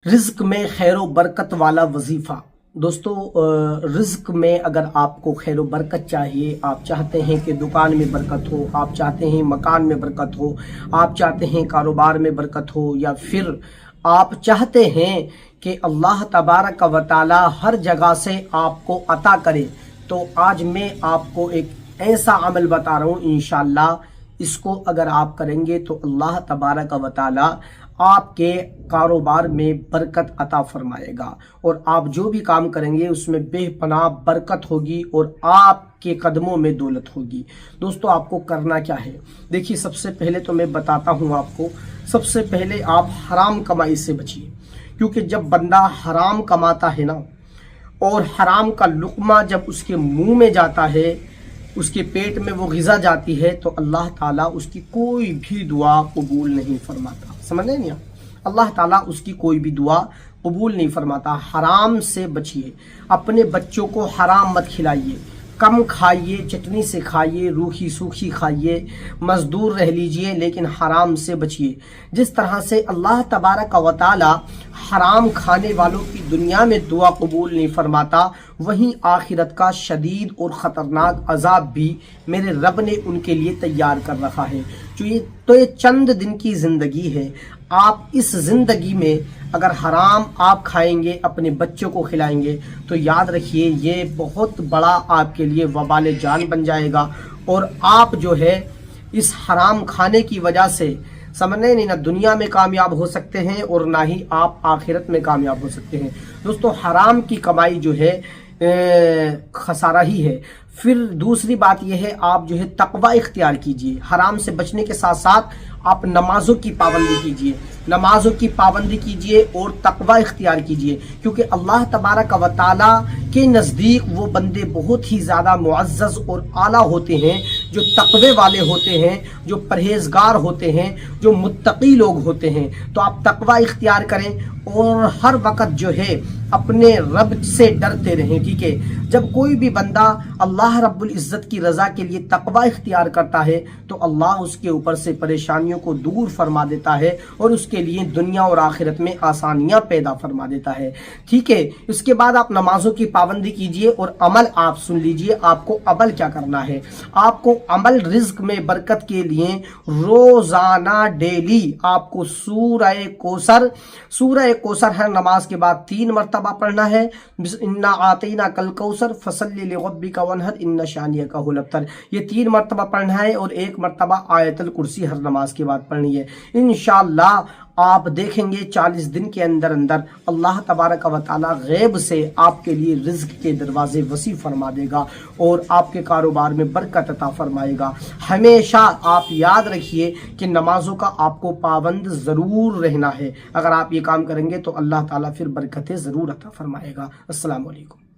رزق میں خیر و برکت والا وظیفہ۔ دوستو، رزق میں اگر آپ کو خیر و برکت چاہیے، آپ چاہتے ہیں کہ دکان میں برکت ہو، آپ چاہتے ہیں مکان میں برکت ہو، آپ چاہتے ہیں کاروبار میں برکت ہو، یا پھر آپ چاہتے ہیں کہ اللہ تبارک و تعالی ہر جگہ سے آپ کو عطا کرے، تو آج میں آپ کو ایک ایسا عمل بتا رہا ہوں، انشاءاللہ اس کو اگر آپ کریں گے تو اللہ تبارک و تعالی آپ کے کاروبار میں برکت عطا فرمائے گا، اور آپ جو بھی کام کریں گے اس میں بے پناہ برکت ہوگی اور آپ کے قدموں میں دولت ہوگی۔ دوستو، آپ کو کرنا کیا ہے؟ دیکھیے، سب سے پہلے تو میں بتاتا ہوں آپ کو، سب سے پہلے آپ حرام کمائی سے بچیے، کیونکہ جب بندہ حرام کماتا ہے نا، اور حرام کا لقمہ جب اس کے منہ میں جاتا ہے، اس کے پیٹ میں وہ غذا جاتی ہے، تو اللہ تعالیٰ اس کی کوئی بھی دعا قبول نہیں فرماتا۔ سمجھ رہے ہیں؟ اللہ تعالیٰ اس کی کوئی بھی دعا قبول نہیں فرماتا۔ حرام سے بچیے، اپنے بچوں کو حرام مت کھلائیے، کم کھائیے، چٹنی سے کھائیے، روکھی سوکھی کھائیے، مزدور رہ لیجئے، لیکن حرام سے بچیے۔ جس طرح سے اللہ تبارک و تعالی حرام کھانے والوں کی دنیا میں دعا قبول نہیں فرماتا، وہیں آخرت کا شدید اور خطرناک عذاب بھی میرے رب نے ان کے لیے تیار کر رکھا ہے۔ تو یہ چند دن کی زندگی ہے، آپ اس زندگی میں اگر حرام آپ کھائیں گے، اپنے بچوں کو کھلائیں گے، تو یاد رکھیے یہ بہت بڑا آپ کے لیے وبال جان بن جائے گا، اور آپ جو ہے اس حرام کھانے کی وجہ سے سمجھنے نہیں، نہ دنیا میں کامیاب ہو سکتے ہیں اور نہ ہی آپ آخرت میں کامیاب ہو سکتے ہیں۔ دوستو، حرام کی کمائی جو ہے خسارہ ہی ہے۔ پھر دوسری بات یہ ہے، آپ جو ہے تقوی اختیار کیجئے۔ حرام سے بچنے کے ساتھ ساتھ آپ نمازوں کی پابندی کیجئے، نمازوں کی پابندی کیجئے اور تقوی اختیار کیجئے، کیونکہ اللہ تبارک و تعالی کے نزدیک وہ بندے بہت ہی زیادہ معزز اور اعلیٰ ہوتے ہیں جو تقوی والے ہوتے ہیں، جو پرہیزگار ہوتے ہیں، جو متقی لوگ ہوتے ہیں۔ تو آپ تقوی اختیار کریں اور ہر وقت جو ہے اپنے رب سے ڈرتے رہیں، ٹھیک ہے؟ جب کوئی بھی بندہ اللہ رب العزت کی رضا کے لیے تقوی اختیار کرتا ہے تو اللہ اس کے اوپر سے پریشانیوں کو دور فرما دیتا ہے اور اس کے لیے دنیا اور آخرت میں آسانیاں پیدا فرما دیتا ہے، ٹھیک ہے؟ اس کے بعد آپ نمازوں کی پابندی کیجئے، اور عمل آپ سن لیجئے، آپ کو عمل کیا کرنا ہے۔ آپ کو عمل رزق میں برکت کے لیے روزانہ ڈیلی آپ کو سورہ کوثر ہر نماز کے بعد 3 مرتبہ پڑھنا ہے۔ انا اعطیناک الکوثر فصلی لربک وانحر ان شانئک ھو الابتر، یہ 3 مرتبہ پڑھنا ہے، اور 1 مرتبہ آیت الکرسی ہر نماز کے بعد پڑھنی ہے۔ انشاءاللہ آپ دیکھیں گے 40 دن کے اندر اللہ تبارک و تعالی غیب سے آپ کے لیے رزق کے دروازے وسیع فرما دے گا اور آپ کے کاروبار میں برکت عطا فرمائے گا۔ ہمیشہ آپ یاد رکھیے کہ نمازوں کا آپ کو پابند ضرور رہنا ہے۔ اگر آپ یہ کام کریں گے تو اللہ تعالیٰ پھر برکتیں ضرور عطا فرمائے گا۔ السلام علیکم۔